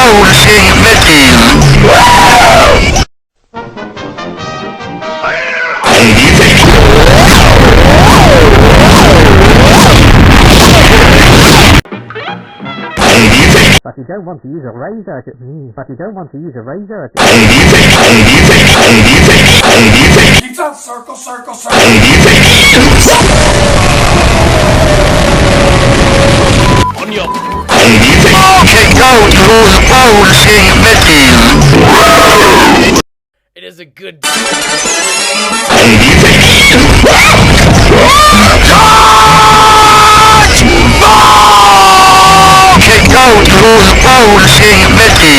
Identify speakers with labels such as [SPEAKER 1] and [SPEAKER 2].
[SPEAKER 1] phone saying Mickey.
[SPEAKER 2] But you don't want to use a razor. But you don't want to use a razor.
[SPEAKER 3] Pizza, circle, circle, circle. On your.
[SPEAKER 1] Okay, go to the phone saying Mickey.
[SPEAKER 3] It is a good.
[SPEAKER 1] Okay, go to the phone saying Mickey.